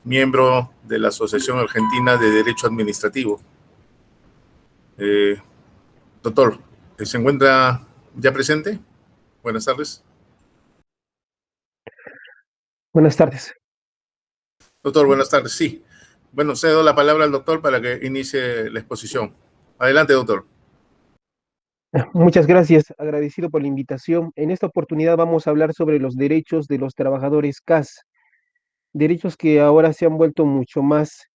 miembro de la Asociación Argentina de Derecho Administrativo. Eh, Doctor, ¿se encuentra ya presente? Buenas tardes. Buenas tardes. Doctor, buenas tardes. Sí. Bueno, cedo la palabra al doctor para que inicie la exposición. Adelante, doctor. Muchas gracias, agradecido por la invitación. En esta oportunidad vamos a hablar sobre los derechos de los trabajadores CAS, derechos que ahora se han vuelto mucho más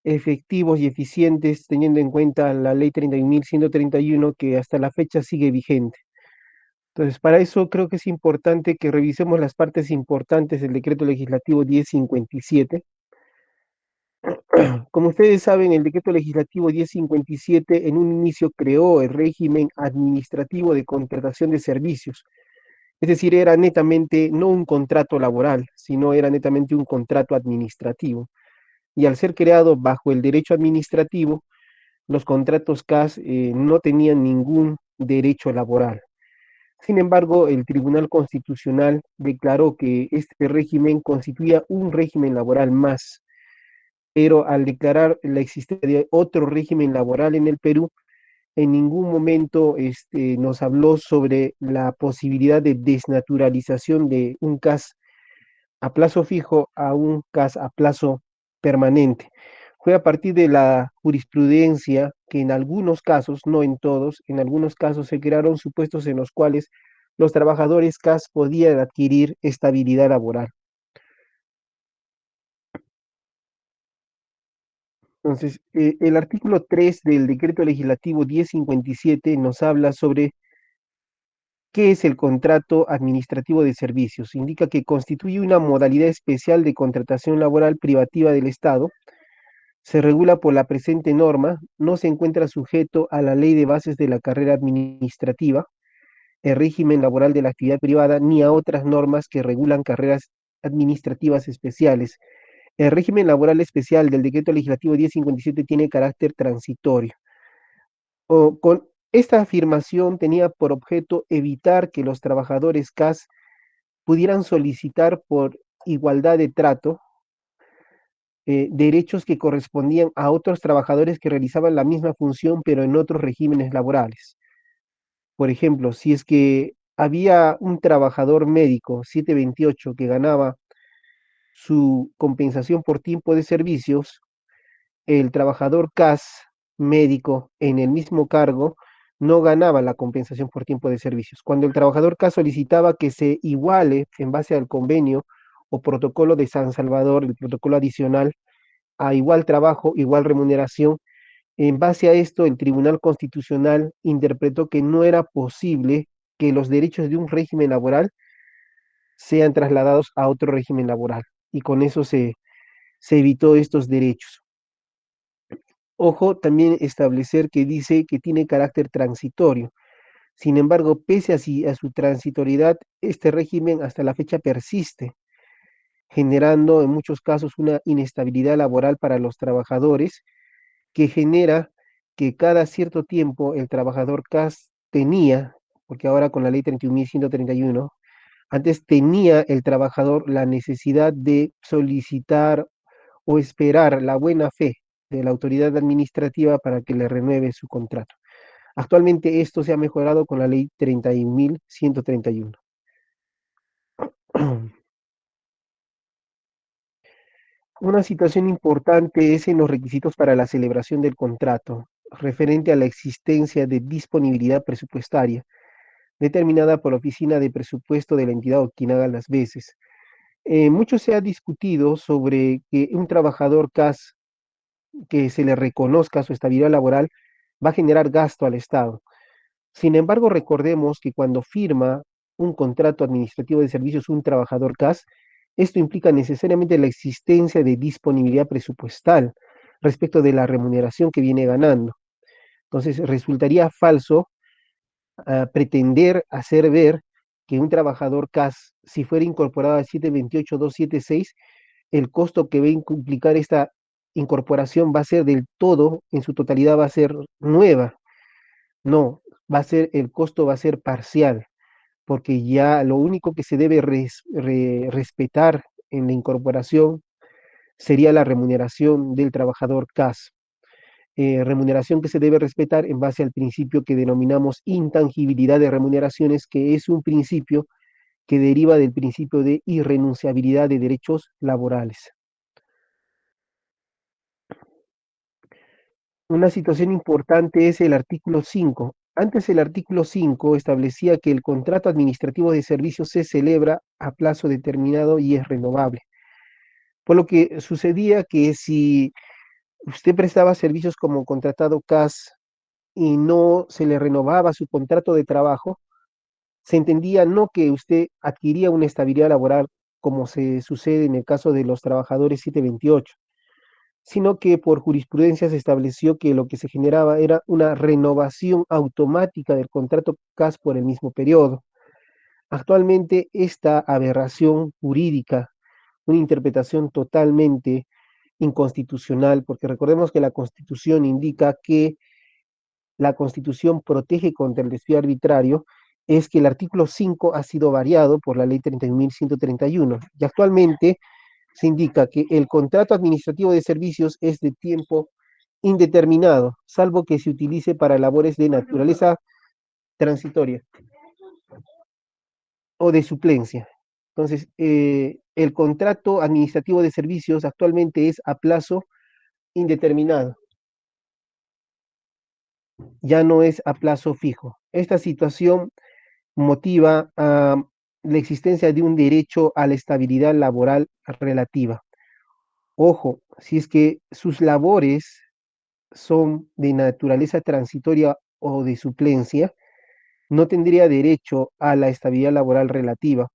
efectivos y eficientes teniendo en cuenta la ley 30.131 que hasta la fecha sigue vigente. Entonces, para eso creo que es importante que revisemos las partes importantes del decreto legislativo 1057. Como ustedes saben, el decreto legislativo 1057 en un inicio creó el régimen administrativo de contratación de servicios. Es decir, era netamente no un contrato laboral, sino era netamente un contrato administrativo. Y al ser creado bajo el derecho administrativo, los contratos CAS no tenían ningún derecho laboral. Sin embargo, el Tribunal Constitucional declaró que este régimen constituía un régimen laboral más, pero al declarar la existencia de otro régimen laboral en el Perú, en ningún momento nos habló sobre la posibilidad de desnaturalización de un CAS a plazo fijo a un CAS a plazo permanente. Fue a partir de la jurisprudencia que en algunos casos, no en todos, en algunos casos se crearon supuestos en los cuales los trabajadores CAS podían adquirir estabilidad laboral. Entonces, el artículo 3 del decreto legislativo 1057 nos habla sobre qué es el contrato administrativo de servicios. Indica que constituye una modalidad especial de contratación laboral privativa del Estado. Se regula por la presente norma, no se encuentra sujeto a la ley de bases de la carrera administrativa, el régimen laboral de la actividad privada, ni a otras normas que regulan carreras administrativas especiales. El régimen laboral especial del decreto legislativo 1057 tiene carácter transitorio. Con esta afirmación tenía por objeto evitar que los trabajadores CAS pudieran solicitar por igualdad de trato derechos que correspondían a otros trabajadores que realizaban la misma función pero en otros regímenes laborales. Por ejemplo, si es que había un trabajador médico 728 que ganaba su compensación por tiempo de servicios, el trabajador CAS médico en el mismo cargo no ganaba la compensación por tiempo de servicios. Cuando el trabajador CAS solicitaba que se iguale en base al convenio o protocolo de San Salvador, el protocolo adicional, a igual trabajo, igual remuneración, en base a esto el Tribunal Constitucional interpretó que no era posible que los derechos de un régimen laboral sean trasladados a otro régimen laboral y con eso se evitó estos derechos. Ojo, también establecer que dice que tiene carácter transitorio. Sin embargo, pese a su transitoriedad, este régimen hasta la fecha persiste, generando en muchos casos una inestabilidad laboral para los trabajadores que genera que cada cierto tiempo el trabajador CAS tenía, porque ahora con la ley 31.131, antes tenía el trabajador la necesidad de solicitar o esperar la buena fe de la autoridad administrativa para que le renueve su contrato. Actualmente esto se ha mejorado con la ley 30.131. Una situación importante es en los requisitos para la celebración del contrato, referente a la existencia de disponibilidad presupuestaria, determinada por la Oficina de Presupuesto de la entidad o quien haga las veces. Mucho se ha discutido sobre que un trabajador CAS que se le reconozca su estabilidad laboral va a generar gasto al Estado. Sin embargo, recordemos que cuando firma un contrato administrativo de servicios un trabajador CAS, esto implica necesariamente la existencia de disponibilidad presupuestal respecto de la remuneración que viene ganando. Entonces, resultaría falso pretender hacer ver que un trabajador CAS, si fuera incorporado al 728.276, el costo que va a implicar esta incorporación va a ser del todo, en su totalidad va a ser nueva. No, el costo va a ser parcial, porque ya lo único que se debe respetar en la incorporación sería la remuneración del trabajador CAS. Remuneración que se debe respetar en base al principio que denominamos intangibilidad de remuneraciones, que es un principio que deriva del principio de irrenunciabilidad de derechos laborales. Una situación importante es el artículo 5. Antes el artículo 5 establecía que el contrato administrativo de servicios se celebra a plazo determinado y es renovable. Por lo que sucedía que si usted prestaba servicios como contratado CAS y no se le renovaba su contrato de trabajo, se entendía no que usted adquiría una estabilidad laboral como se sucede en el caso de los trabajadores 728, sino que por jurisprudencia se estableció que lo que se generaba era una renovación automática del contrato CAS por el mismo periodo. Actualmente esta aberración jurídica, una interpretación totalmente inconstitucional, porque recordemos que la Constitución indica que la Constitución protege contra el despido arbitrario, es que el artículo 5 ha sido variado por la ley 31.131 y actualmente se indica que el contrato administrativo de servicios es de tiempo indeterminado, salvo que se utilice para labores de naturaleza transitoria o de suplencia. Entonces, el contrato administrativo de servicios actualmente es a plazo indeterminado, ya no es a plazo fijo. Esta situación motiva la existencia de un derecho a la estabilidad laboral relativa. Ojo, si es que sus labores son de naturaleza transitoria o de suplencia, no tendría derecho a la estabilidad laboral relativa,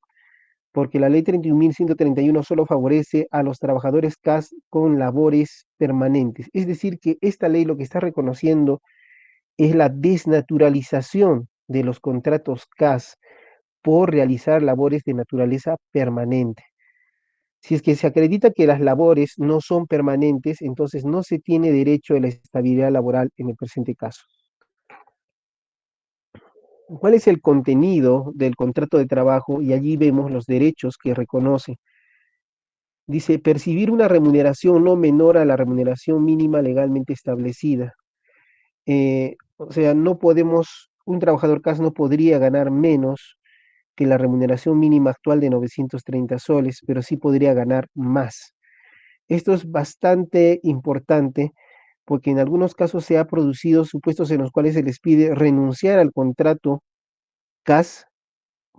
porque la ley 31.131 solo favorece a los trabajadores CAS con labores permanentes. Es decir, que esta ley lo que está reconociendo es la desnaturalización de los contratos CAS por realizar labores de naturaleza permanente. Si es que se acredita que las labores no son permanentes, entonces no se tiene derecho a la estabilidad laboral en el presente caso. ¿Cuál es el contenido del contrato de trabajo? Y allí vemos los derechos que reconoce. Dice, percibir una remuneración no menor a la remuneración mínima legalmente establecida. O sea, no podemos, un trabajador CAS no podría ganar menos que la remuneración mínima actual de 930 soles, pero sí podría ganar más. Esto es bastante importante porque en algunos casos se ha producido supuestos en los cuales se les pide renunciar al contrato CAS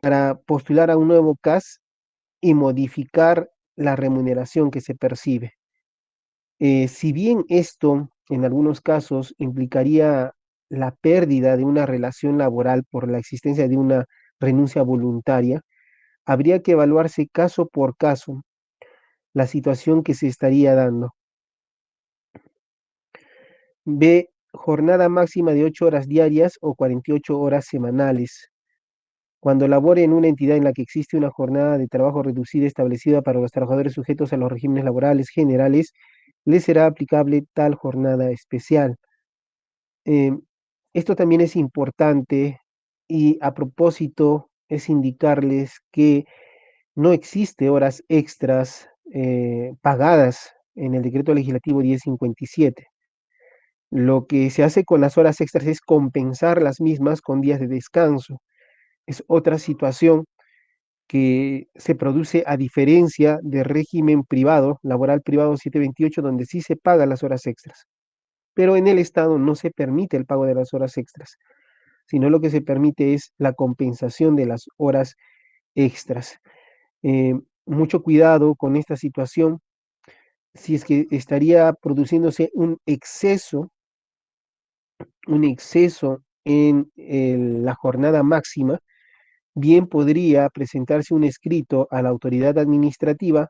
para postular a un nuevo CAS y modificar la remuneración que se percibe. Si bien esto en algunos casos implicaría la pérdida de una relación laboral por la existencia de una renuncia voluntaria, habría que evaluarse caso por caso la situación que se estaría dando. B, jornada máxima de 8 horas diarias o 48 horas semanales. Cuando labore en una entidad en la que existe una jornada de trabajo reducida establecida para los trabajadores sujetos a los regímenes laborales generales, les será aplicable tal jornada especial. Eh, Esto también es importante y a propósito es indicarles que no existe horas extras pagadas en el decreto legislativo 1057. Lo que se hace con las horas extras es compensar las mismas con días de descanso. Es otra situación que se produce a diferencia del régimen privado, laboral privado 728, donde sí se pagan las horas extras. Pero en el Estado no se permite el pago de las horas extras, sino lo que se permite es la compensación de las horas extras. Mucho cuidado con esta situación, si es que estaría produciéndose un exceso en la jornada máxima, bien podría presentarse un escrito a la autoridad administrativa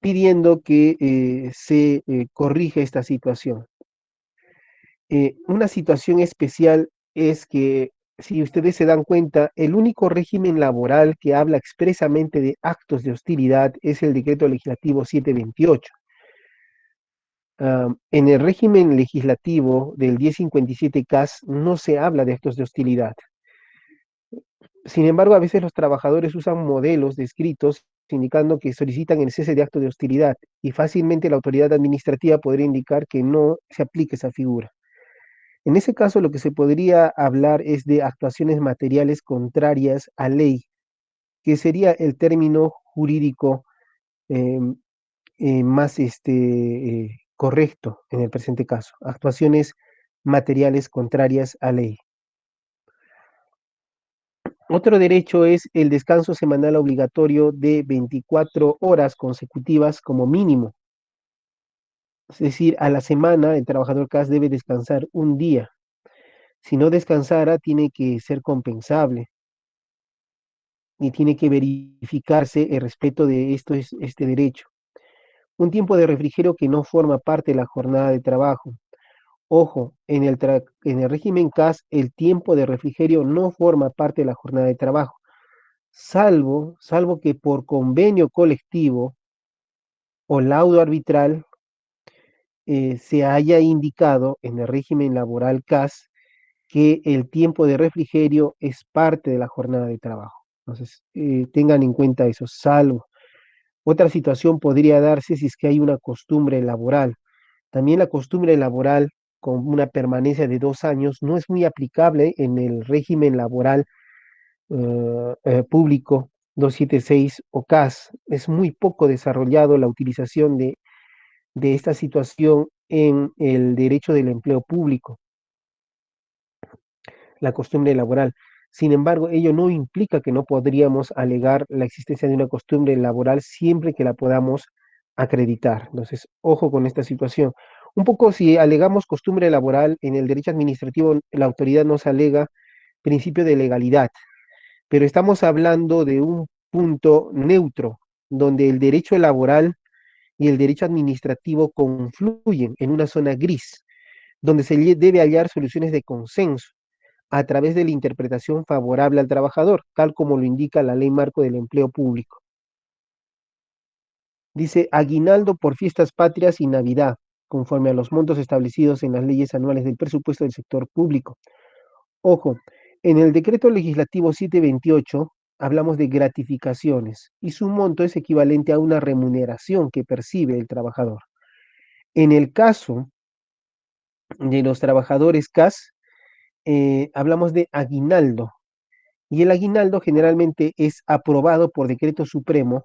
pidiendo que se corrija esta situación. Una situación especial es que, si ustedes se dan cuenta, el único régimen laboral que habla expresamente de actos de hostilidad es el decreto legislativo 728. En el régimen legislativo del 1057 CAS no se habla de actos de hostilidad. Sin embargo, a veces los trabajadores usan modelos de escritos indicando que solicitan el cese de acto de hostilidad y fácilmente la autoridad administrativa podría indicar que no se aplique esa figura. En ese caso, lo que se podría hablar es de actuaciones materiales contrarias a ley, que sería el término jurídico em, más correcto en el presente caso. Actuaciones materiales contrarias a ley. Otro derecho es el descanso semanal obligatorio de 24 horas consecutivas como mínimo. Es decir, a la semana el trabajador CAS debe descansar un día. Si no descansara, tiene que ser compensable y tiene que verificarse el respeto de este derecho. Un tiempo de refrigerio que no forma parte de la jornada de trabajo. Ojo, en el régimen CAS, el tiempo de refrigerio no forma parte de la jornada de trabajo, salvo que por convenio colectivo o laudo arbitral se haya indicado en el régimen laboral CAS que el tiempo de refrigerio es parte de la jornada de trabajo. Entonces, tengan en cuenta eso, salvo. Otra situación podría darse si es que hay una costumbre laboral. También la costumbre laboral con una permanencia de 2 años no es muy aplicable en el régimen laboral público 276 o CAS. Es muy poco desarrollado la utilización de esta situación en el derecho del empleo público, la costumbre laboral. Sin embargo, ello no implica que no podríamos alegar la existencia de una costumbre laboral siempre que la podamos acreditar. Entonces, ojo con esta situación. Un poco si alegamos costumbre laboral en el derecho administrativo, la autoridad nos alega principio de legalidad, pero estamos hablando de un punto neutro, donde el derecho laboral y el derecho administrativo confluyen en una zona gris, donde se debe hallar soluciones de consenso a través de la interpretación favorable al trabajador, tal como lo indica la Ley Marco del Empleo Público. Dice aguinaldo por fiestas patrias y Navidad, conforme a los montos establecidos en las leyes anuales del presupuesto del sector público. Ojo, en el decreto legislativo 728 hablamos de gratificaciones y su monto es equivalente a una remuneración que percibe el trabajador. En el caso de los trabajadores CAS, hablamos de aguinaldo y el aguinaldo generalmente es aprobado por decreto supremo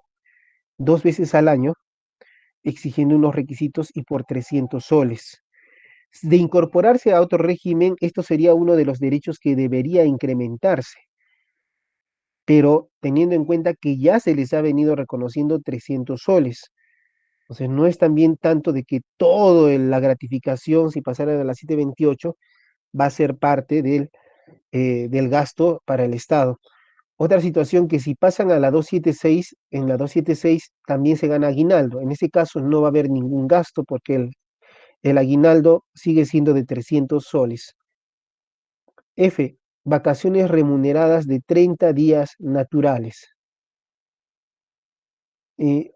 2 veces al año, exigiendo unos requisitos y por 300 soles. De incorporarse a otro régimen, esto sería uno de los derechos que debería incrementarse, pero teniendo en cuenta que ya se les ha venido reconociendo 300 soles. Entonces, no es también tanto de que toda la gratificación, si pasara a la 728, va a ser parte del gasto para el Estado. Otra situación que si pasan a la 276, en la 276 también se gana aguinaldo. En ese caso no va a haber ningún gasto porque el aguinaldo sigue siendo de 300 soles. F. Vacaciones remuneradas de 30 días naturales. Eh,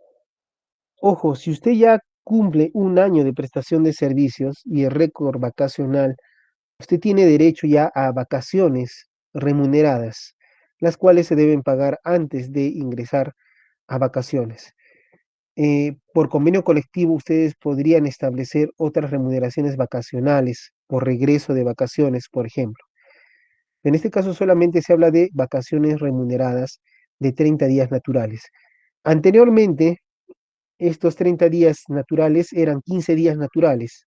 Ojo, si usted ya cumple un año de prestación de servicios y el récord vacacional, usted tiene derecho ya a vacaciones remuneradas, las cuales se deben pagar antes de ingresar a vacaciones. Por convenio colectivo, ustedes podrían establecer otras remuneraciones vacacionales por regreso de vacaciones, por ejemplo. En este caso solamente se habla de vacaciones remuneradas de 30 días naturales. Anteriormente, estos 30 días naturales eran 15 días naturales.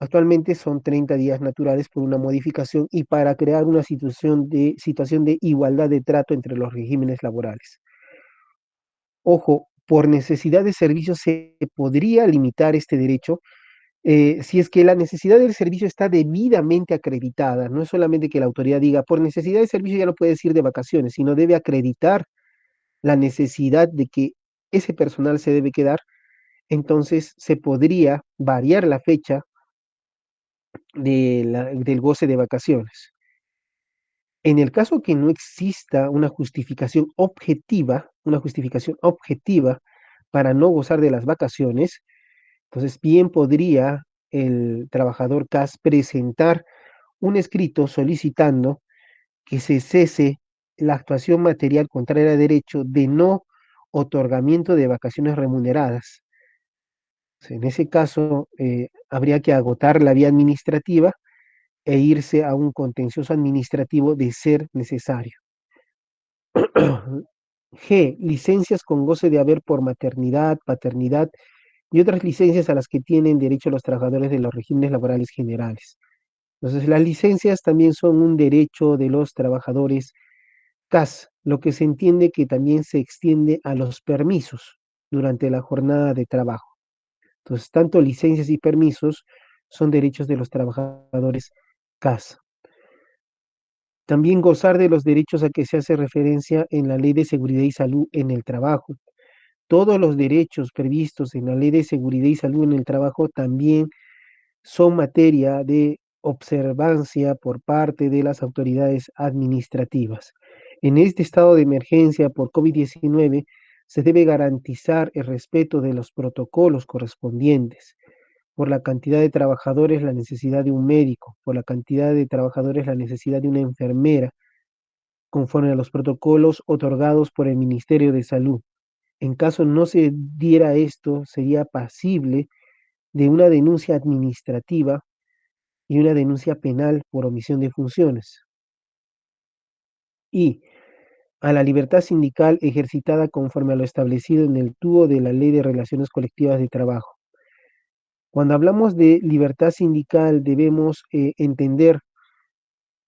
Actualmente son 30 días naturales por una modificación y para crear una situación de igualdad de trato entre los regímenes laborales. Ojo, por necesidad de servicio se podría limitar este derecho si es que la necesidad del servicio está debidamente acreditada. No es solamente que la autoridad diga, por necesidad de servicio ya no puedes ir de vacaciones, sino debe acreditar la necesidad de que ese personal se debe quedar. Entonces se podría variar la fecha del goce de vacaciones. En el caso que no exista una justificación objetiva para no gozar de las vacaciones, entonces bien podría el trabajador CAS presentar un escrito solicitando que se cese la actuación material contraria a derecho de no otorgamiento de vacaciones remuneradas. En ese caso, habría que agotar la vía administrativa e irse a un contencioso administrativo de ser necesario. G. Licencias con goce de haber por maternidad, paternidad y otras licencias a las que tienen derecho los trabajadores de los regímenes laborales generales. Entonces, las licencias también son un derecho de los trabajadores CAS, lo que se entiende que también se extiende a los permisos durante la jornada de trabajo. Entonces, tanto licencias y permisos son derechos de los trabajadores CAS. También gozar de los derechos a que se hace referencia en la Ley de Seguridad y Salud en el Trabajo. Todos los derechos previstos en la Ley de Seguridad y Salud en el Trabajo también son materia de observancia por parte de las autoridades administrativas. En este estado de emergencia por COVID-19 se debe garantizar el respeto de los protocolos correspondientes. Por la cantidad de trabajadores, la necesidad de un médico. Por la cantidad de trabajadores, la necesidad de una enfermera, conforme a los protocolos otorgados por el Ministerio de Salud. En caso no se diera esto, sería pasible de una denuncia administrativa y una denuncia penal por omisión de funciones. Y a la libertad sindical ejercitada conforme a lo establecido en el tubo de la Ley de Relaciones Colectivas de Trabajo. Cuando hablamos de libertad sindical debemos entender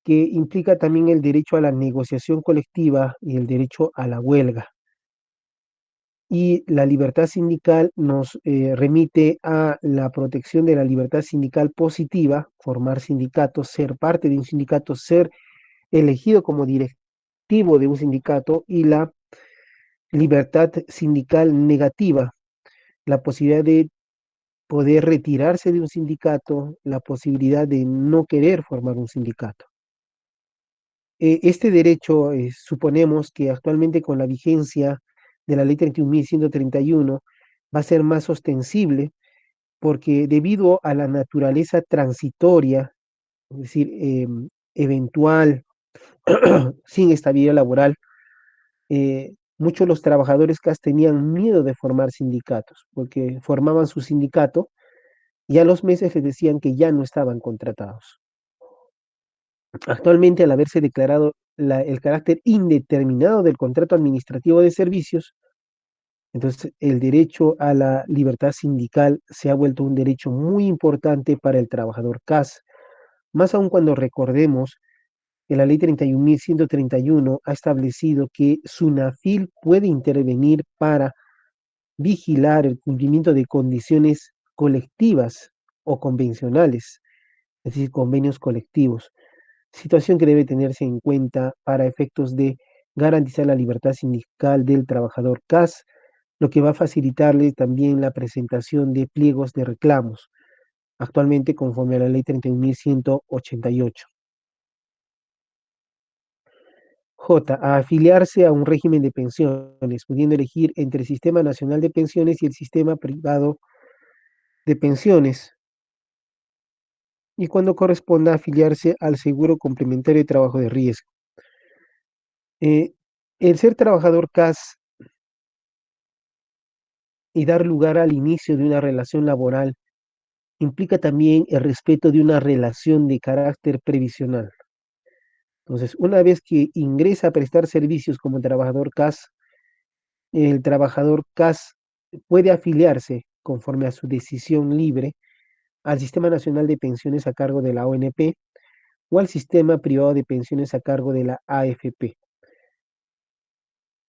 que implica también el derecho a la negociación colectiva y el derecho a la huelga. Y la libertad sindical nos remite a la protección de la libertad sindical positiva, formar sindicatos, ser parte de un sindicato, ser elegido como directivo de un sindicato, y la libertad sindical negativa, la posibilidad de poder retirarse de un sindicato, la posibilidad de no querer formar un sindicato. Este derecho, suponemos que actualmente con la vigencia de la ley 31.131 va a ser más ostensible porque debido a la naturaleza transitoria, es decir, eventual, sin estabilidad laboral, muchos de los trabajadores CAS tenían miedo de formar sindicatos, porque formaban su sindicato y a los meses les decían que ya no estaban contratados. Actualmente, al haberse declarado el carácter indeterminado del contrato administrativo de servicios, entonces el derecho a la libertad sindical se ha vuelto un derecho muy importante para el trabajador CAS, más aún cuando recordemos que la ley 31.131 ha establecido que SUNAFIL puede intervenir para vigilar el cumplimiento de condiciones colectivas o convencionales, es decir, convenios colectivos, situación que debe tenerse en cuenta para efectos de garantizar la libertad sindical del trabajador CAS, lo que va a facilitarle también la presentación de pliegos de reclamos, actualmente conforme a la ley 31.188. J. A afiliarse a un régimen de pensiones, pudiendo elegir entre el Sistema Nacional de Pensiones y el Sistema Privado de Pensiones, y cuando corresponda afiliarse al Seguro Complementario de Trabajo de Riesgo. El ser trabajador CAS y dar lugar al inicio de una relación laboral implica también el respeto de una relación de carácter previsional. Entonces, una vez que ingresa a prestar servicios como trabajador CAS, el trabajador CAS puede afiliarse conforme a su decisión libre al Sistema Nacional de Pensiones a cargo de la ONP o al Sistema Privado de Pensiones a cargo de la AFP.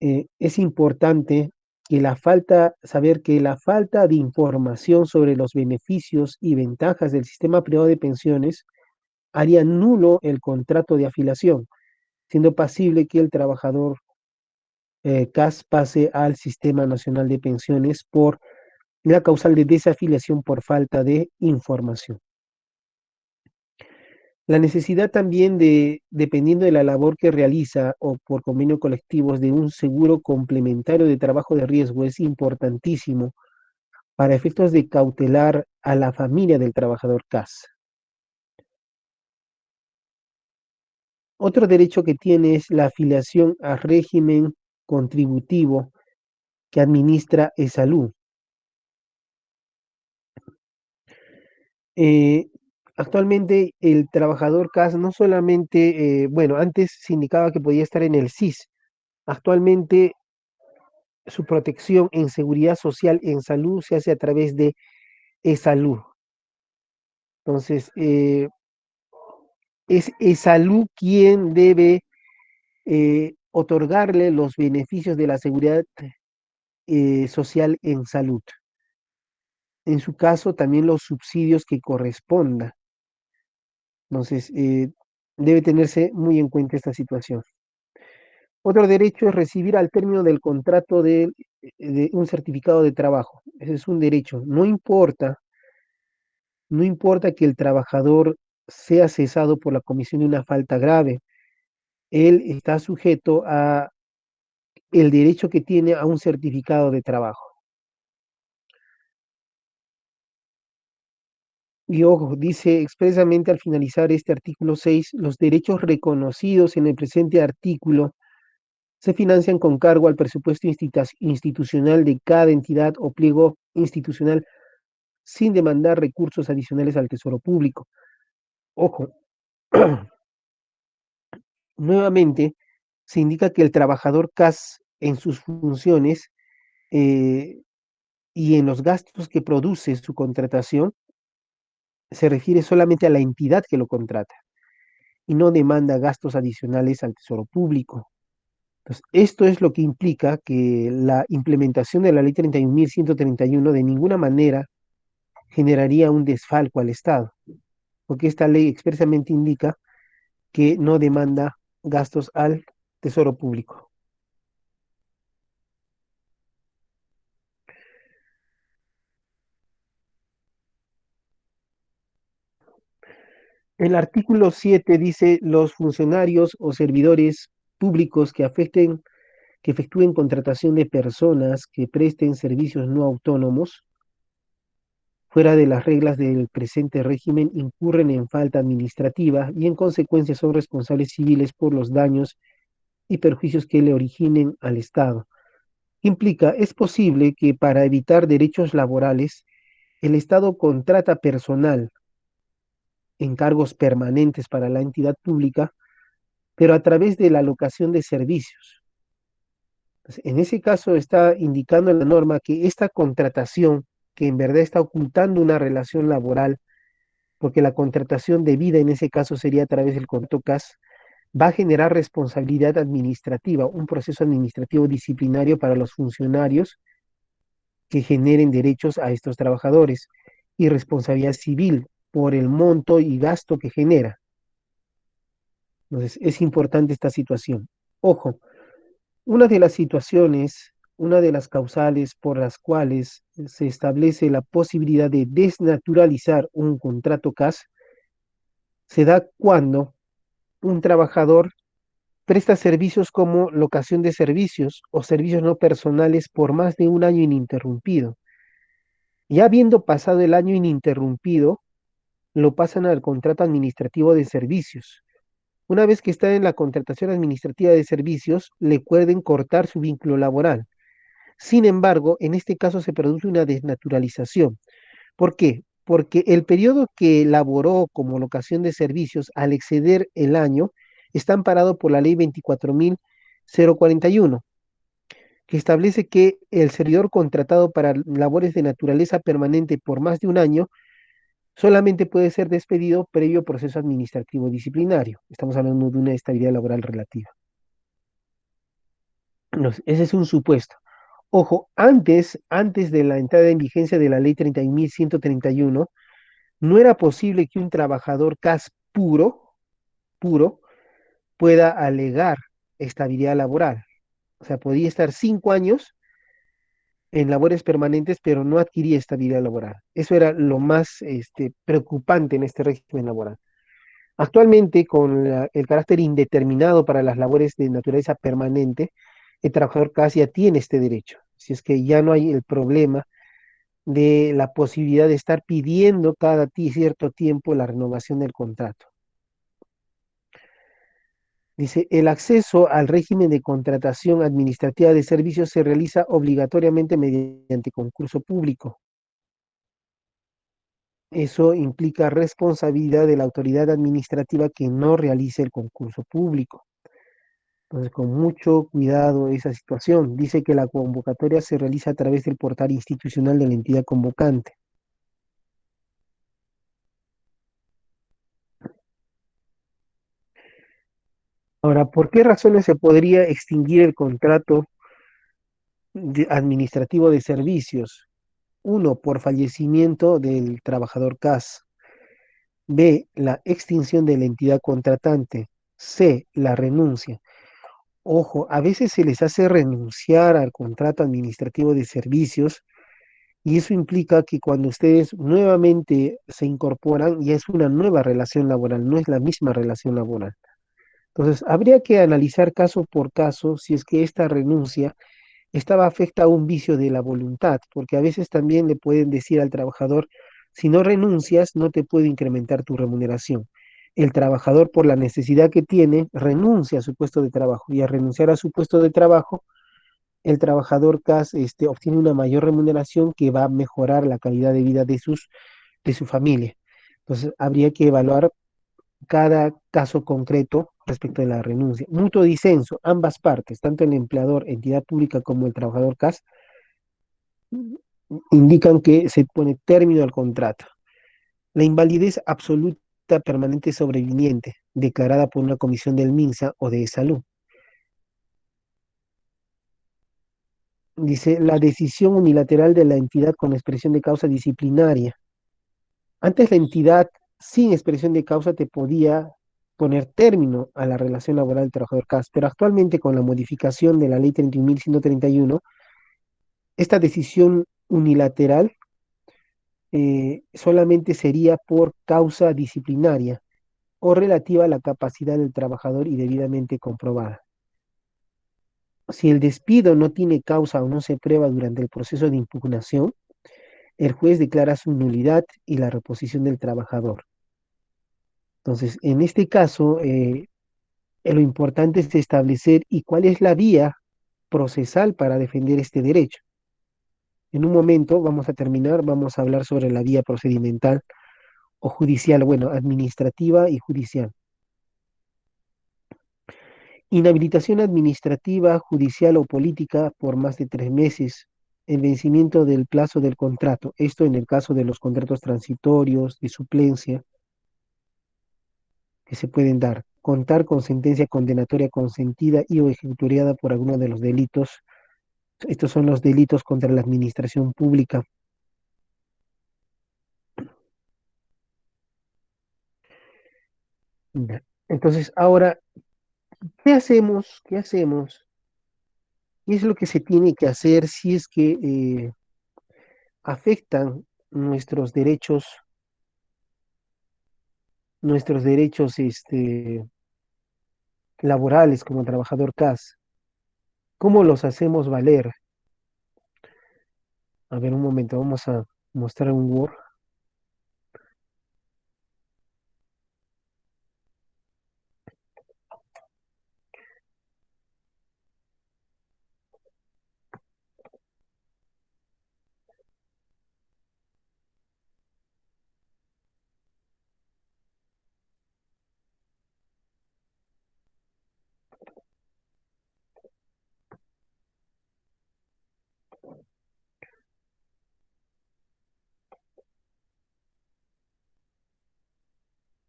Es importante saber que la falta de información sobre los beneficios y ventajas del sistema privado de pensiones haría nulo el contrato de afiliación, siendo pasible que el trabajador CAS pase al Sistema Nacional de Pensiones por la causal de desafiliación por falta de información. La necesidad también de, dependiendo de la labor que realiza o por convenio colectivos, de un seguro complementario de trabajo de riesgo es importantísimo para efectos de cautelar a la familia del trabajador CAS. Otro derecho que tiene es la afiliación a régimen contributivo que administra salud. Actualmente el trabajador CAS no solamente, bueno, antes se indicaba que podía estar en el SIS, actualmente su protección en seguridad social, en salud, se hace a través de salud. Entonces, es salud quien debe otorgarle los beneficios de la seguridad social en salud. En su caso, también los subsidios que corresponda. Entonces, debe tenerse muy en cuenta esta situación. Otro derecho es recibir al término del contrato de un certificado de trabajo. Ese es un derecho. No importa que el trabajador sea cesado por la comisión de una falta grave. Él está sujeto a el derecho que tiene a un certificado de trabajo. Y ojo, dice expresamente al finalizar este artículo 6, los derechos reconocidos en el presente artículo se financian con cargo al presupuesto institucional de cada entidad o pliego institucional sin demandar recursos adicionales al Tesoro Público. Ojo, nuevamente se indica que el trabajador CAS en sus funciones eh, y en los gastos que produce su contratación se refiere solamente a la entidad que lo contrata y no demanda gastos adicionales al Tesoro Público. Entonces, esto es lo que implica que la implementación de la Ley 31.131 de ninguna manera generaría un desfalco al Estado, porque esta ley expresamente indica que no demanda gastos al Tesoro Público. El artículo 7 dice los funcionarios o servidores públicos que efectúen contratación de personas que presten servicios no autónomos fuera de las reglas del presente régimen incurren en falta administrativa y en consecuencia son responsables civiles por los daños y perjuicios que le originen al Estado. Implica, es posible que para evitar derechos laborales, el Estado contrata personal en cargos permanentes para la entidad pública, pero a través de la alocación de servicios. Entonces, en ese caso está indicando en la norma que esta contratación, que en verdad está ocultando una relación laboral, porque la contratación debida en ese caso sería a través del contrato CAS, va a generar responsabilidad administrativa, un proceso administrativo disciplinario para los funcionarios que generen derechos a estos trabajadores y responsabilidad civil por el monto y gasto que genera. Entonces, es importante esta situación. Ojo, una de las situaciones, una de las causales por las cuales se establece la posibilidad de desnaturalizar un contrato CAS se da cuando un trabajador presta servicios como locación de servicios o servicios no personales por más de un año ininterrumpido. Ya habiendo pasado el año ininterrumpido, lo pasan al contrato administrativo de servicios. Una vez que está en la contratación administrativa de servicios, le pueden cortar su vínculo laboral. Sin embargo, en este caso se produce una desnaturalización. ¿Por qué? Porque el periodo que laboró como locación de servicios al exceder el año está amparado por la ley 24.041, que establece que el servidor contratado para labores de naturaleza permanente por más de un año solamente puede ser despedido previo proceso administrativo disciplinario. Estamos hablando de una estabilidad laboral relativa. Ese es un supuesto. Ojo, antes de la entrada en vigencia de la ley 30.131, no era posible que un trabajador CAS puro, pueda alegar estabilidad laboral. O sea, podía estar 5 años en labores permanentes, pero no adquiría estabilidad laboral. Eso era lo más preocupante en este régimen laboral. Actualmente, con el carácter indeterminado para las labores de naturaleza permanente, el trabajador CAS ya tiene este derecho. Si es que ya no hay el problema de la posibilidad de estar pidiendo cada cierto tiempo la renovación del contrato. Dice, el acceso al régimen de contratación administrativa de servicios se realiza obligatoriamente mediante concurso público. Eso implica responsabilidad de la autoridad administrativa que no realice el concurso público. Entonces, con mucho cuidado esa situación. Dice que la convocatoria se realiza a través del portal institucional de la entidad convocante. Ahora, ¿por qué razones se podría extinguir el contrato administrativo de servicios? Uno, por fallecimiento del trabajador CAS. B, la extinción de la entidad contratante. C, la renuncia. Ojo, a veces se les hace renunciar al contrato administrativo de servicios y eso implica que cuando ustedes nuevamente se incorporan, ya es una nueva relación laboral, no es la misma relación laboral. Entonces, habría que analizar caso por caso si es que esta renuncia estaba afecta a un vicio de la voluntad, porque a veces también le pueden decir al trabajador, si no renuncias, no te puedo incrementar tu remuneración. El trabajador, por la necesidad que tiene, renuncia a su puesto de trabajo y al renunciar a su puesto de trabajo, el trabajador CAS obtiene una mayor remuneración que va a mejorar la calidad de vida de su familia. Entonces, habría que evaluar cada caso concreto respecto de la renuncia. Mutuo disenso, ambas partes, tanto el empleador, entidad pública como el trabajador CAS, indican que se pone término al contrato. La invalidez absoluta permanente sobreviviente, declarada por una comisión del MINSA o de salud. Dice, la decisión unilateral de la entidad con expresión de causa disciplinaria. Antes la entidad sin expresión de causa te podía poner término a la relación laboral del trabajador CAS, pero actualmente con la modificación de la ley 31.131, esta decisión unilateral solamente sería por causa disciplinaria o relativa a la capacidad del trabajador y debidamente comprobada. Si el despido no tiene causa o no se prueba durante el proceso de impugnación, el juez declara su nulidad y la reposición del trabajador. Entonces, en este caso, lo importante es establecer y cuál es la vía procesal para defender este derecho. En un momento vamos a terminar, vamos a hablar sobre la vía procedimental o judicial, bueno, administrativa y judicial. Inhabilitación administrativa, judicial o política por más de 3 meses. El vencimiento del plazo del contrato. Esto en el caso de los contratos transitorios, de suplencia, que se pueden dar. Contar con sentencia condenatoria consentida y o ejecutoriada por alguno de los delitos. Estos son los delitos contra la administración pública. Ya. Entonces, ahora, ¿qué hacemos? ¿Qué hacemos? ¿Qué es lo que se tiene que hacer si es que afectan nuestros derechos laborales como trabajador CAS? ¿Cómo los hacemos valer? A ver, un momento, vamos a mostrar un Word.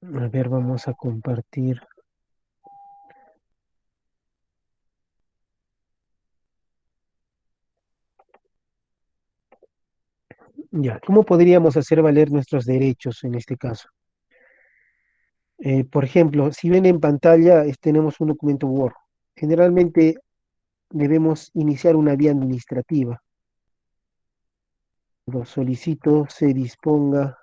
A ver, vamos a compartir. Ya, ¿cómo podríamos hacer valer nuestros derechos en este caso? Por ejemplo, si ven en pantalla, tenemos un documento Word. Generalmente debemos iniciar una vía administrativa. Lo solicito, se disponga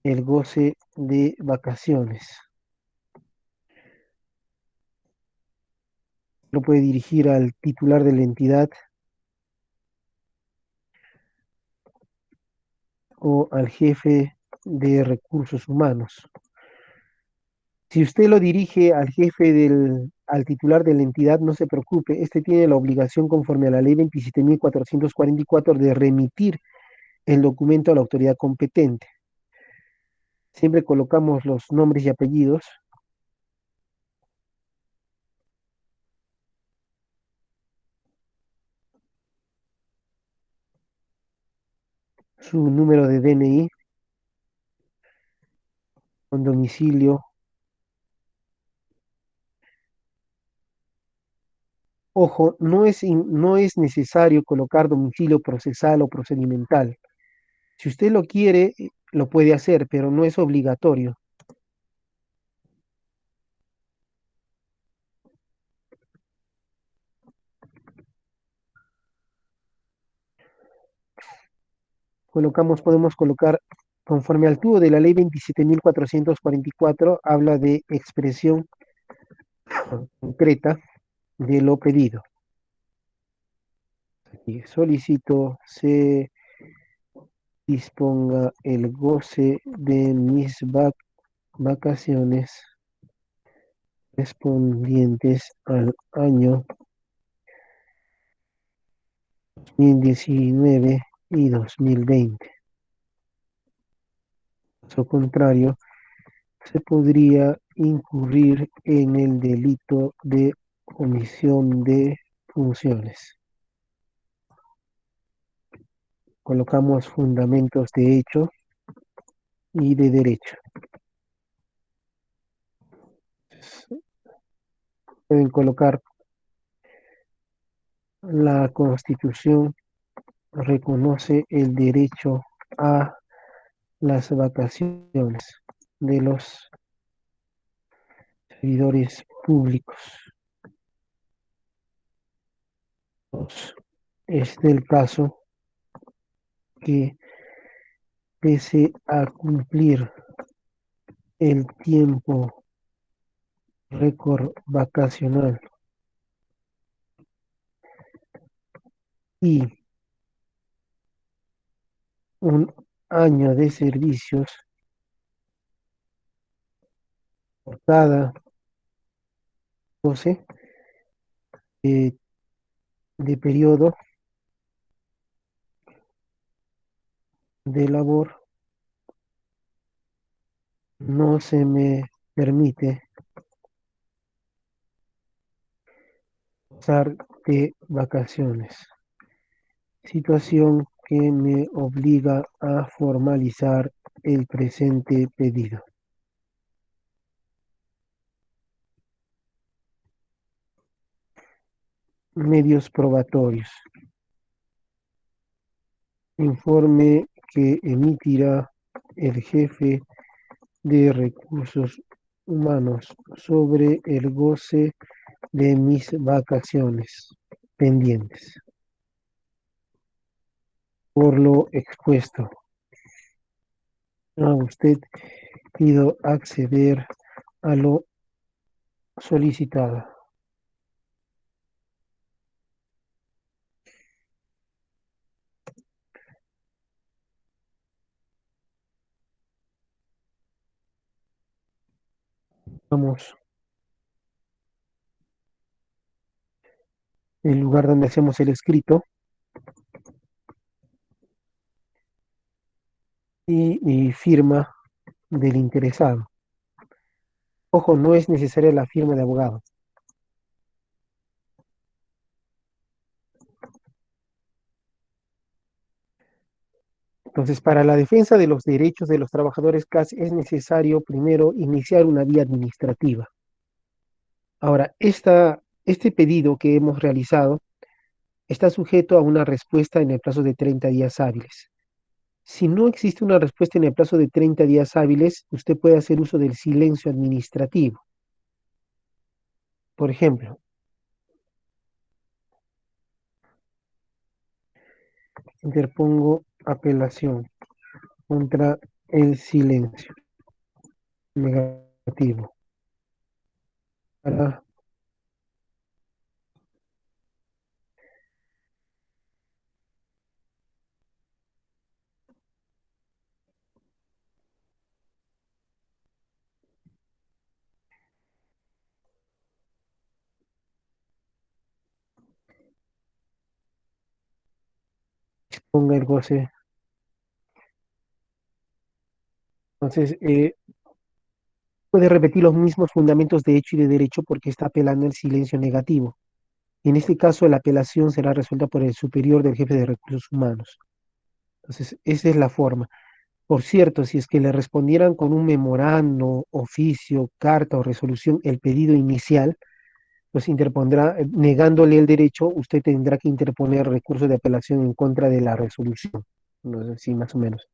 el goce de vacaciones. Lo puede dirigir al titular de la entidad o al jefe de recursos humanos. Si usted lo dirige al jefe al titular de la entidad, no se preocupe, este tiene la obligación conforme a la ley 27.444 de remitir el documento a la autoridad competente. Siempre colocamos los nombres y apellidos, su número de DNI con domicilio. Ojo, no es necesario colocar domicilio procesal o procedimental. Si usted lo quiere, lo puede hacer, pero no es obligatorio. Podemos colocar, conforme al tubo de la ley 27.444, habla de expresión concreta de lo pedido. Aquí solicito se disponga el goce de mis vacaciones correspondientes al año 2019 y 2020. Caso contrario, se podría incurrir en el delito de omisión de funciones. Colocamos fundamentos de hecho y de derecho. Pueden colocar la Constitución reconoce el derecho a las vacaciones de los servidores públicos. Es del caso que pese a cumplir el tiempo récord vacacional y un año de servicios por cada 12 de periodo de labor, no se me permite usar de vacaciones, situación que me obliga a formalizar el presente pedido. Medios probatorios. Informe que emitirá el jefe de recursos humanos sobre el goce de mis vacaciones pendientes. Por lo expuesto, a usted pido acceder a lo solicitado. Vamos, el lugar donde hacemos el escrito y firma del interesado. Ojo, no es necesaria la firma de abogado. Entonces, para la defensa de los derechos de los trabajadores CAS es necesario primero iniciar una vía administrativa. Ahora, este pedido que hemos realizado está sujeto a una respuesta en el plazo de 30 días hábiles. Si no existe una respuesta en el plazo de 30 días hábiles, usted puede hacer uso del silencio administrativo. Por ejemplo, interpongo apelación contra el silencio negativo para ponga el goce. Entonces, puede repetir los mismos fundamentos de hecho y de derecho porque está apelando el silencio negativo. En este caso, la apelación será resuelta por el superior del jefe de recursos humanos. Entonces, esa es la forma. Por cierto, si es que le respondieran con un memorando, oficio, carta o resolución el pedido inicial, pues interpondrá, negándole el derecho, usted tendrá que interponer recurso de apelación en contra de la resolución. No sé si más o menos.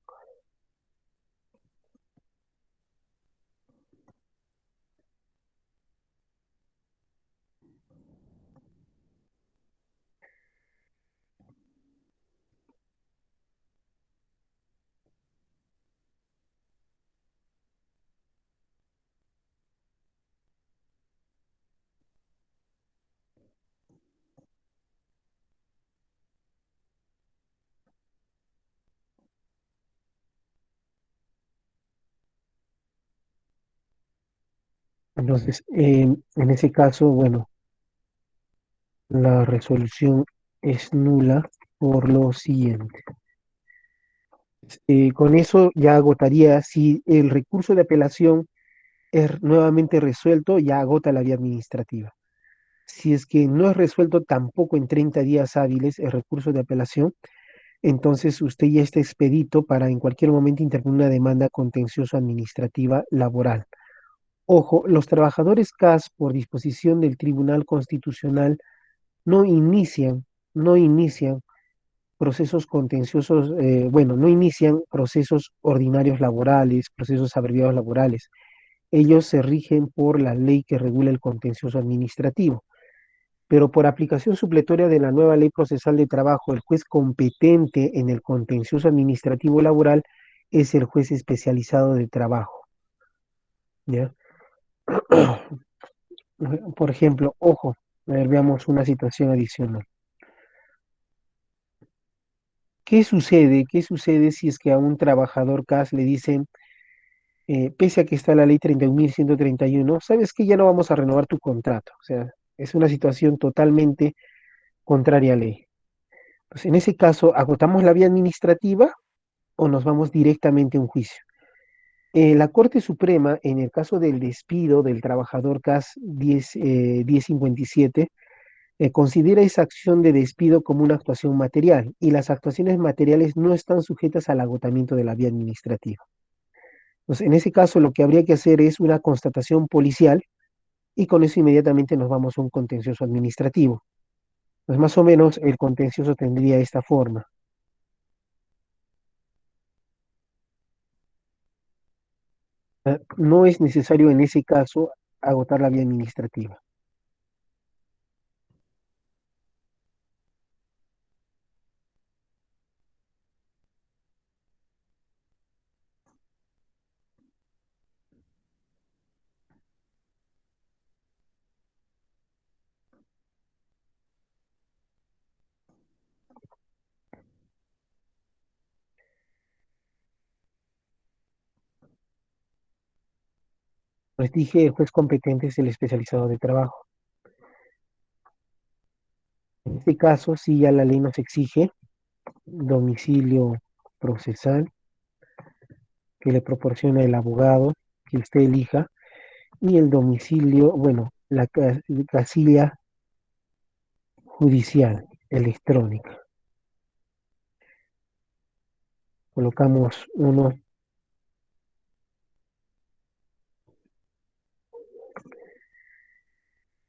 Entonces, en ese caso, bueno, la resolución es nula por lo siguiente. Con eso ya agotaría, si el recurso de apelación es nuevamente resuelto, ya agota la vía administrativa. Si es que no es resuelto tampoco en 30 días hábiles el recurso de apelación, entonces usted ya está expedito para en cualquier momento interponer una demanda contencioso administrativa laboral. Ojo, los trabajadores CAS, por disposición del Tribunal Constitucional, no inician, no inician procesos contenciosos, bueno, no inician procesos ordinarios laborales, procesos abreviados laborales. Ellos se rigen por la ley que regula el contencioso administrativo. Pero por aplicación supletoria de la nueva ley procesal de trabajo, el juez competente en el contencioso administrativo laboral es el juez especializado de trabajo. ¿Ya? Por ejemplo, ojo, a ver, veamos una situación adicional. ¿Qué sucede? ¿Qué sucede si es que a un trabajador CAS le dicen, pese a que está la ley 31.131, sabes que ya no vamos a renovar tu contrato? O sea, es una situación totalmente contraria a ley. Pues en ese caso, ¿agotamos la vía administrativa o nos vamos directamente a un juicio? La Corte Suprema, en el caso del despido del trabajador CAS 1057, considera esa acción de despido como una actuación material y las actuaciones materiales no están sujetas al agotamiento de la vía administrativa. Entonces, en ese caso, lo que habría que hacer es una constatación policial y con eso inmediatamente nos vamos a un contencioso administrativo. Pues más o menos el contencioso tendría esta forma. No es necesario en ese caso agotar la vía administrativa. Pues dije, el juez competente es el especializado de trabajo. En este caso, sí, ya la ley nos exige domicilio procesal que le proporciona el abogado que usted elija y el domicilio, bueno, la casilla judicial electrónica. Colocamos uno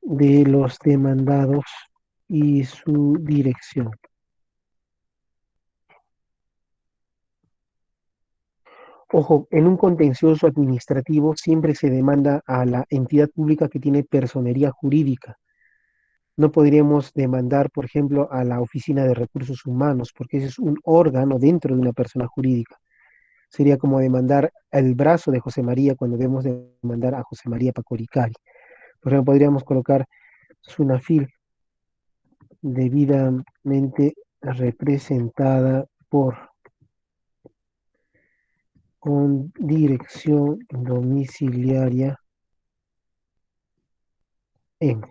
de los demandados y su dirección. Ojo, en un contencioso administrativo siempre se demanda a la entidad pública que tiene personería jurídica. No podríamos demandar, por ejemplo, a la Oficina de Recursos Humanos, porque ese es un órgano dentro de una persona jurídica. Sería como demandar el brazo de José María cuando debemos demandar a José María Pacoricari. Por ejemplo, podríamos colocar Sunafil debidamente representada por con dirección domiciliaria en.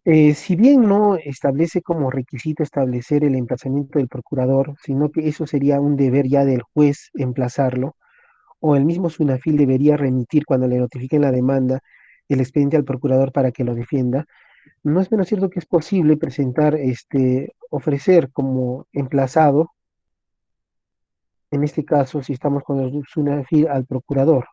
Si bien no establece como requisito establecer el emplazamiento del procurador, sino que eso sería un deber ya del juez emplazarlo, o el mismo Sunafil debería remitir cuando le notifiquen la demanda el expediente al procurador para que lo defienda. No es menos cierto que es posible presentar, ofrecer como emplazado, en este caso, si estamos con el SUNAFIL al procurador.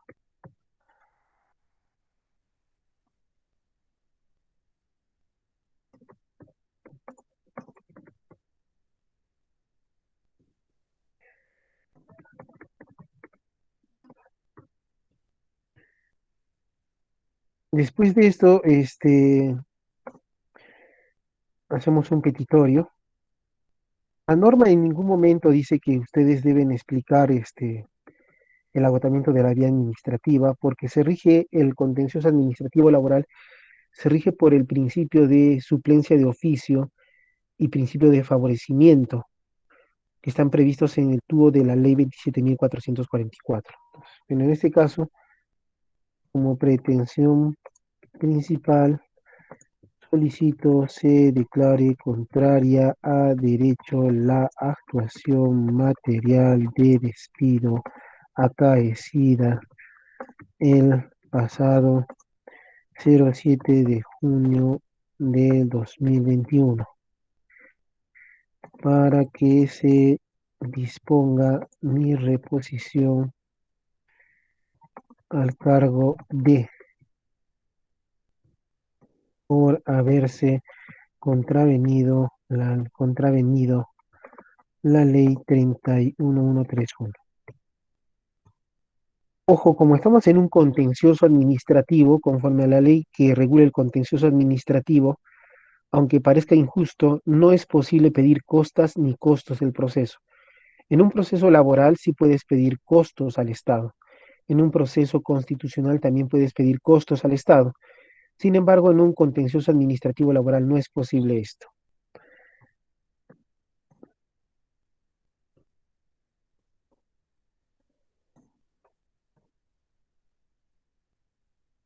Después de esto, hacemos un petitorio. La norma en ningún momento dice que ustedes deben explicar el agotamiento de la vía administrativa, porque se rige el contencioso administrativo laboral, se rige por el principio de suplencia de oficio y principio de favorecimiento, que están previstos en el tubo de la ley 27.444. Bueno, en este caso, como pretensión principal, solicito se declare contraria a derecho la actuación material de despido acaecida el pasado 07 de junio de 2021 para que se disponga mi reposición al cargo de por haberse contravenido la ley 31131. Ojo, como estamos en un contencioso administrativo, conforme a la ley que regula el contencioso administrativo, aunque parezca injusto, no es posible pedir costas ni costos del proceso. En un proceso laboral sí puedes pedir costos al Estado. En un proceso constitucional también puedes pedir costos al Estado. Sin embargo, en un contencioso administrativo laboral no es posible esto.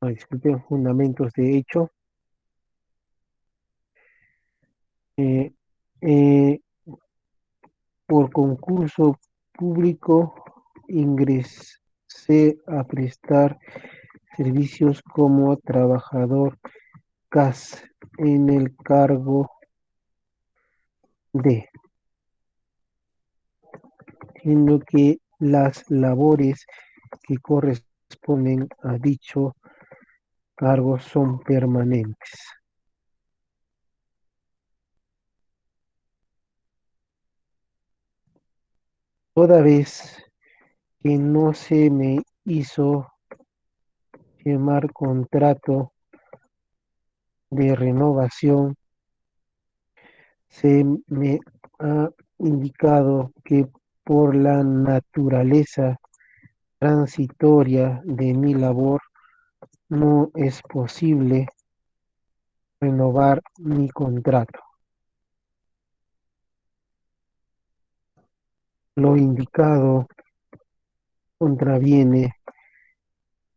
Disculpen, fundamentos de hecho. Eh, eh, por concurso público ingresé a prestar servicios como trabajador CAS en el cargo de, siendo que las labores que corresponden a dicho cargo son permanentes. Toda vez que no se me hizo firmar contrato de renovación, se me ha indicado que por la naturaleza transitoria de mi labor no es posible renovar mi contrato. Lo indicado contraviene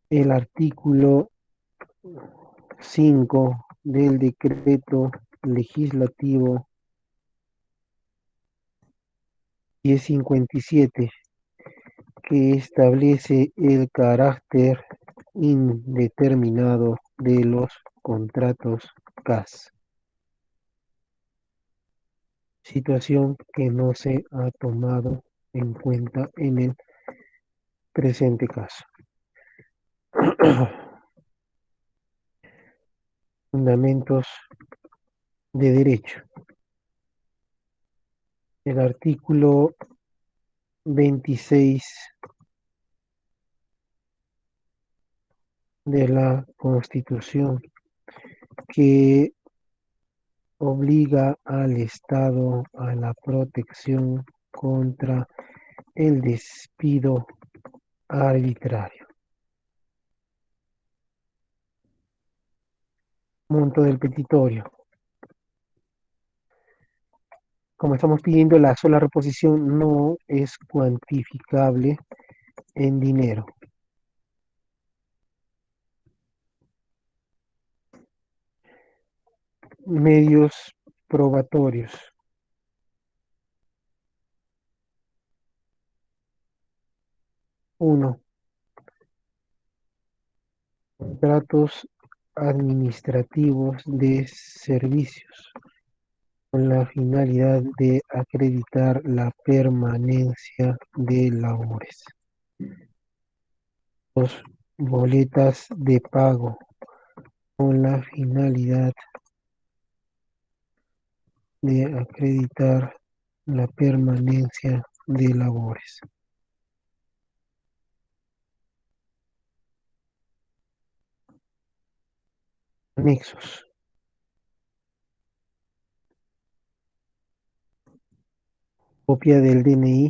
el artículo 5 del decreto legislativo 1057, que establece el carácter indeterminado de los contratos CAS, situación que no se ha tomado en cuenta en el presente caso. Fundamentos de derecho. El artículo 26 de la Constitución, que obliga al Estado a la protección contra el despido arbitrario. Monto del petitorio. Como estamos pidiendo, la sola reposición no es cuantificable en dinero. medios probatorios. Uno, contratos administrativos de servicios con la finalidad de acreditar la permanencia de labores. Dos, boletas de pago con la finalidad de acreditar la permanencia de labores. Anexos. Copia del DNI,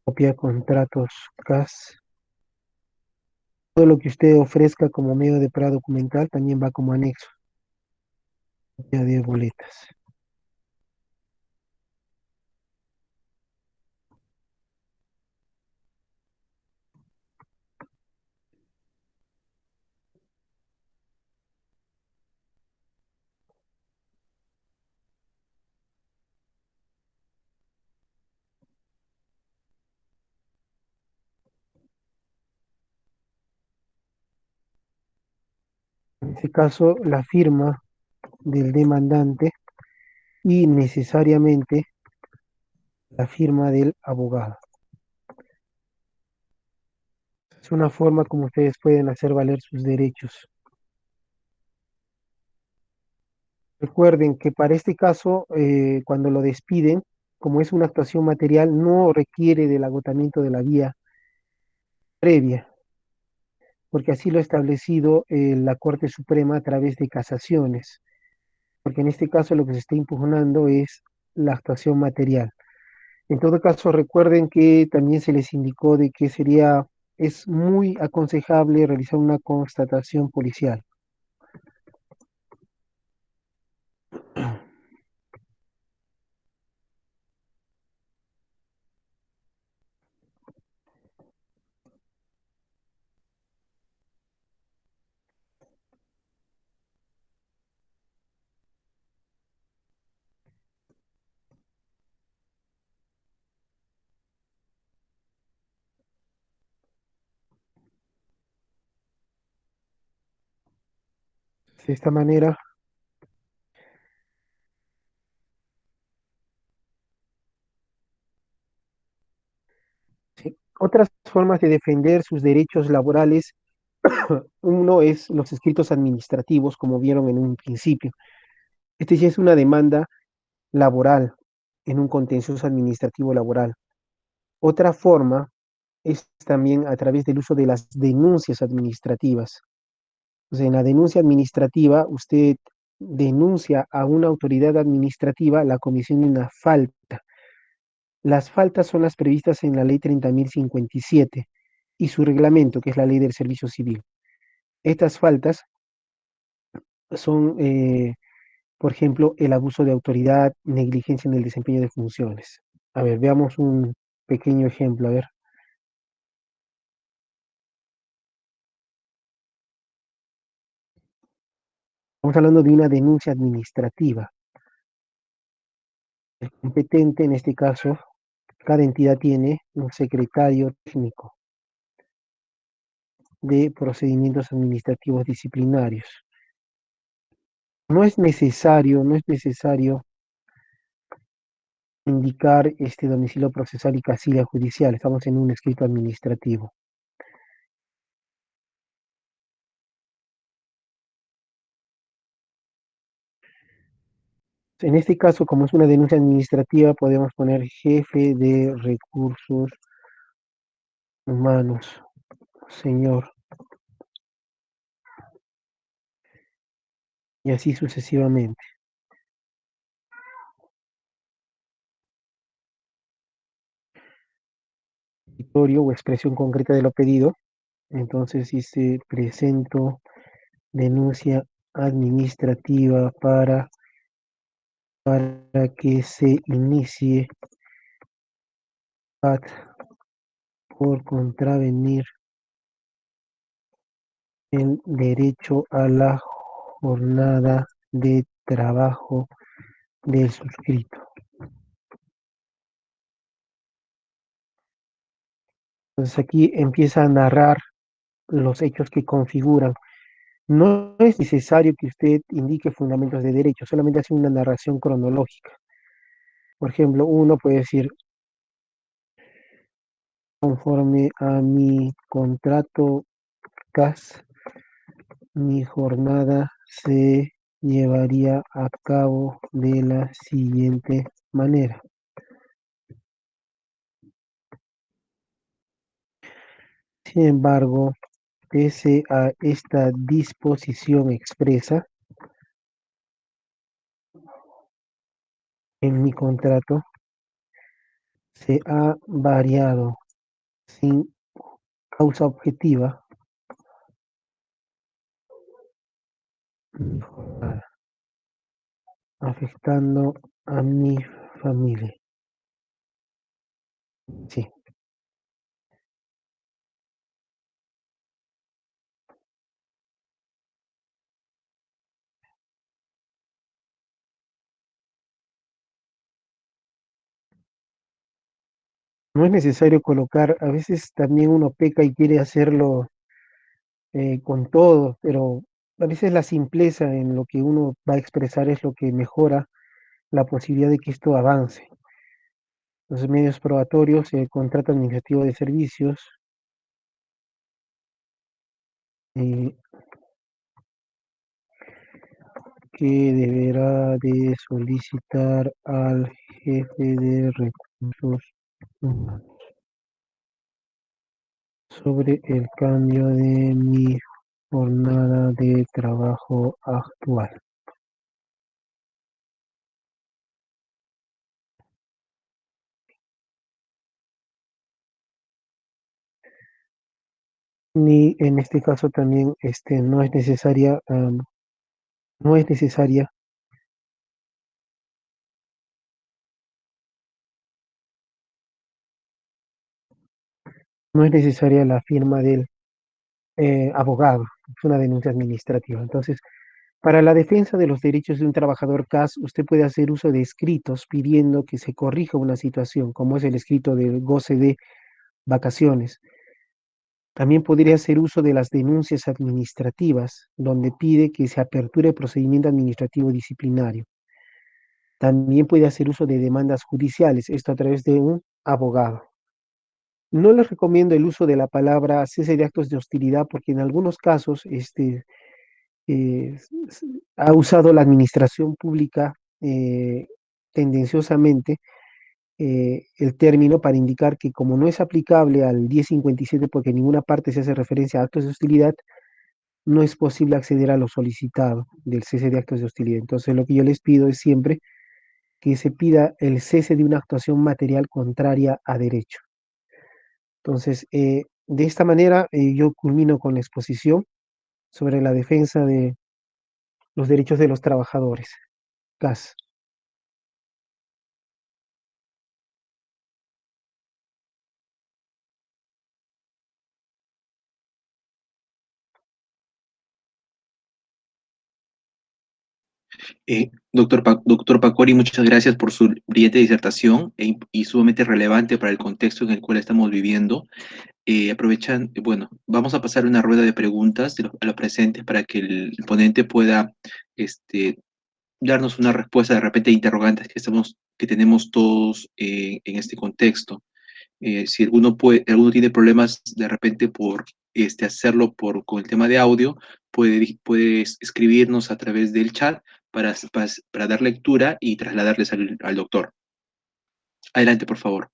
copia contratos CAS. Todo lo que usted ofrezca como medio de prueba documental también va como anexo. Copia de boletas. En este caso, la firma del demandante y necesariamente la firma del abogado. Es una forma como ustedes pueden hacer valer sus derechos. Recuerden que para este caso, cuando lo despiden, como es una actuación material, no requiere del agotamiento de la vía previa, porque así lo ha establecido la Corte Suprema a través de casaciones, porque en este caso lo que se está impugnando es la actuación material. En todo caso, recuerden que también se les indicó de que es muy aconsejable realizar una constatación policial. De esta manera, ¿sí? Otras formas de defender sus derechos laborales, uno es los escritos administrativos, como vieron en un principio. Este sí es una demanda laboral en un contencioso administrativo laboral. Otra forma es también a través del uso de las denuncias administrativas. O sea, en la denuncia administrativa, usted denuncia a una autoridad administrativa la comisión de una falta. Las faltas son las previstas en la ley 30.057 y su reglamento, que es la ley del servicio civil. Estas faltas son, por ejemplo, el abuso de autoridad, negligencia en el desempeño de funciones. A ver, veamos un pequeño ejemplo. A ver, estamos hablando de una denuncia administrativa. El competente, en este caso, cada entidad tiene un secretario técnico de procedimientos administrativos disciplinarios. No es necesario indicar este domicilio procesal y casilla judicial. Estamos en un escrito administrativo. En este caso, como es una denuncia administrativa, podemos poner jefe de recursos humanos, señor, y así sucesivamente. Escritorio o expresión concreta de lo pedido. Entonces dice, presento denuncia administrativa para que se inicie por contravenir el derecho a la jornada de trabajo del suscrito. Entonces aquí empieza a narrar los hechos que configuran. No es necesario que usted indique fundamentos de derecho, solamente hace una narración cronológica. Por ejemplo, uno puede decir, conforme a mi contrato CAS, mi jornada se llevaría a cabo de la siguiente manera. Sin embargo, pese a esta disposición expresa en mi contrato, se ha variado sin causa objetiva mi jornada, afectando a mi familia. Sí, no es necesario colocar, a veces también uno peca y quiere hacerlo con todo, pero a veces la simpleza en lo que uno va a expresar es lo que mejora la posibilidad de que esto avance. Los medios probatorios, el contrato administrativo de servicios, eh, que deberá de solicitar al jefe de recursos humanos sobre el cambio de mi jornada de trabajo actual. Ni en este caso también no es necesaria, no es necesaria, no es necesaria la firma del abogado, es una denuncia administrativa. Entonces, para la defensa de los derechos de un trabajador CAS, usted puede hacer uso de escritos pidiendo que se corrija una situación, como es el escrito del goce de vacaciones. También podría hacer uso de las denuncias administrativas, donde pide que se aperture el procedimiento administrativo disciplinario. También puede hacer uso de demandas judiciales, esto a través de un abogado. No les recomiendo el uso de la palabra cese de actos de hostilidad porque en algunos casos eh, ha usado la administración pública tendenciosamente el término para indicar que como no es aplicable al 1057 porque en ninguna parte se hace referencia a actos de hostilidad, no es posible acceder a lo solicitado del cese de actos de hostilidad. Entonces lo que yo les pido es siempre que se pida el cese de una actuación material contraria a derecho. Entonces, de esta manera yo culmino con la exposición sobre la defensa de los derechos de los trabajadores. CAS. Doctor Pacori, muchas gracias por su brillante disertación y sumamente relevante para el contexto en el cual estamos viviendo. Bueno, vamos a pasar una rueda de preguntas a los presentes para que el ponente pueda este, darnos una respuesta de repente a interrogantes que tenemos todos en este contexto. Si alguno tiene problemas de repente por hacerlo con el tema de audio, puede escribirnos a través del chat para dar lectura y trasladarles al doctor. Adelante, por favor.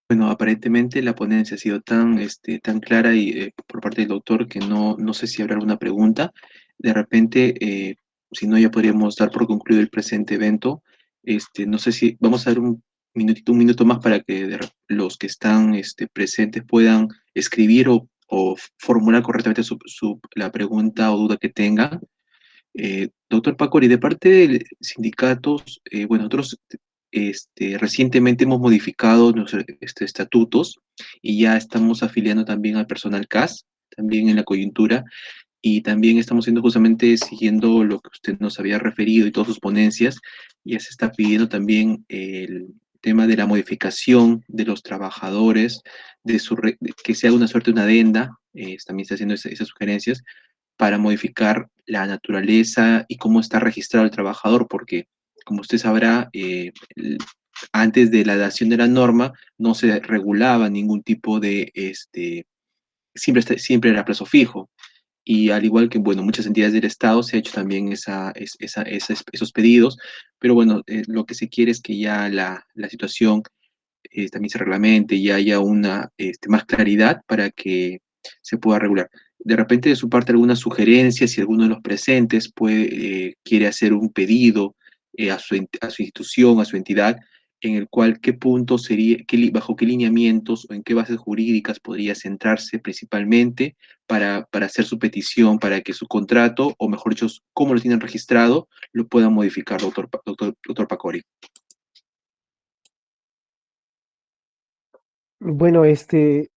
Bueno, aparentemente la ponencia ha sido tan clara y por parte del doctor que no sé si habrá alguna pregunta. De repente, si no, ya podríamos dar por concluido el presente evento. No sé si vamos a dar un minuto más para que los que están presentes puedan escribir o formular correctamente la pregunta o duda que tengan. Doctor Pacori, de parte de sindicatos, bueno, nosotros recientemente hemos modificado nuestros estatutos y ya estamos afiliando también al personal CAS, también en la coyuntura, y también estamos haciendo justamente siguiendo lo que usted nos había referido y todas sus ponencias, ya se está pidiendo también el tema de la modificación de los trabajadores, que se haga una suerte de una adenda, también está haciendo esas sugerencias, para modificar la naturaleza y cómo está registrado el trabajador, porque como usted sabrá, antes de la dación de la norma no se regulaba ningún tipo de, siempre era plazo fijo. Y al igual que, bueno, muchas entidades del Estado se ha hecho también esos pedidos, pero bueno, lo que se quiere es que ya la situación también se reglamente y haya una más claridad para que se pueda regular. De repente, de su parte, alguna sugerencia, si alguno de los presentes quiere hacer un pedido a su institución, a su entidad, en el cual qué punto sería, bajo qué lineamientos o en qué bases jurídicas podría centrarse principalmente para hacer su petición, para que su contrato, o mejor dicho, cómo lo tienen registrado, lo puedan modificar, doctor Pacori. Bueno, eh,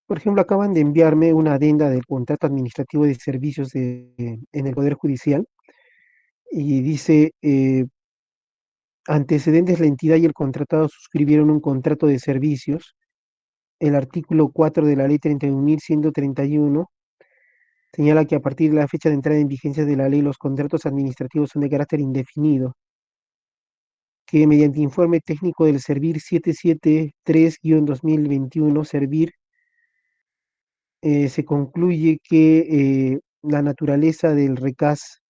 por ejemplo, acaban de enviarme una adenda del contrato administrativo de servicios en el Poder Judicial y dice, antecedentes, la entidad y el contratado suscribieron un contrato de servicios. El artículo 4 de la ley 31.131 señala que a partir de la fecha de entrada en vigencia de la ley, los contratos administrativos son de carácter indefinido, que mediante informe técnico del Servir 773-2021, Servir, se concluye que la naturaleza del RECAS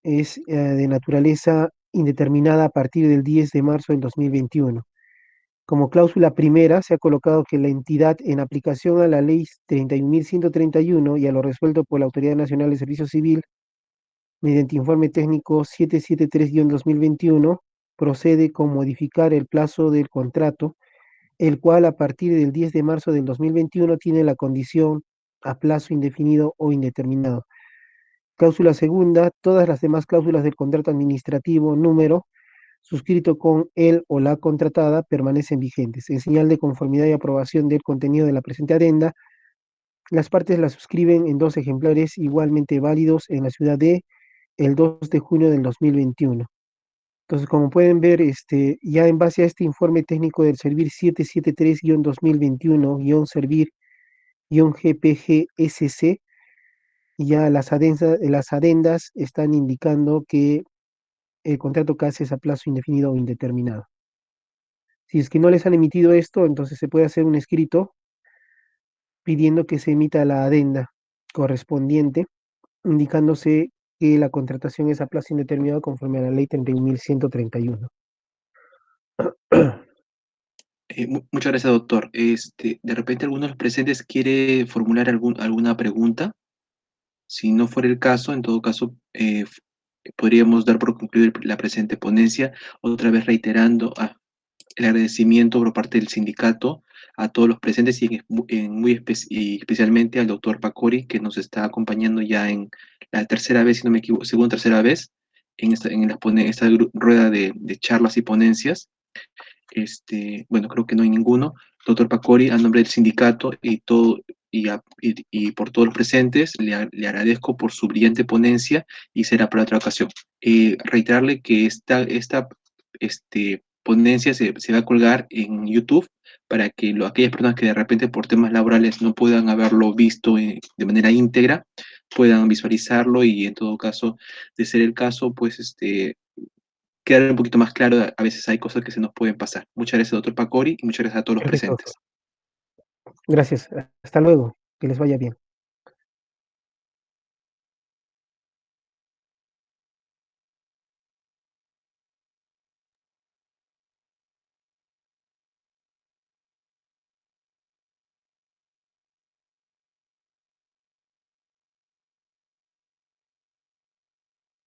es de naturaleza indeterminada a partir del 10 de marzo del 2021. Como cláusula primera, se ha colocado que la entidad, en aplicación a la Ley 31.131 y a lo resuelto por la Autoridad Nacional de Servicio Civil, mediante informe técnico 773-2021, procede con modificar el plazo del contrato, el cual a partir del 10 de marzo del 2021 tiene la condición a plazo indefinido o indeterminado. Cláusula segunda, todas las demás cláusulas del contrato administrativo número suscrito con él o la contratada permanecen vigentes. En señal de conformidad y aprobación del contenido de la presente adenda, las partes la suscriben en 2 ejemplares igualmente válidos en la ciudad de el 2 de junio del 2021. Entonces, como pueden ver, ya en base a este informe técnico del Servir 773-2021-Servir-GPGSC, ya las adendas están indicando que el contrato casi es a plazo indefinido o indeterminado. Si es que no les han emitido esto, entonces se puede hacer un escrito pidiendo que se emita la adenda correspondiente, indicándose que la contratación es a plazo indeterminado conforme a la ley 31.131. Muchas gracias, doctor. De repente alguno de los presentes quiere formular alguna pregunta. Si no fuera el caso, en todo caso, podríamos dar por concluir la presente ponencia, otra vez reiterando el agradecimiento por parte del sindicato a todos los presentes y especialmente al doctor Pacori, que nos está acompañando ya en la tercera vez, si no me equivoco, segunda o tercera vez, en esta rueda de charlas y ponencias. Bueno, creo que no hay ninguno. Doctor Pacori, a nombre del sindicato y por todos los presentes, le agradezco por su brillante ponencia y será para otra ocasión. Reiterarle que esta ponencia se va a colgar en YouTube para que aquellas personas que de repente por temas laborales no puedan haberlo visto de manera íntegra, puedan visualizarlo y en todo caso, de ser el caso, pues quedar un poquito más claro, a veces hay cosas que se nos pueden pasar. Muchas gracias, doctor Pacori, y muchas gracias a todos los Perfecto. presentes. Gracias. Hasta luego. Que les vaya bien.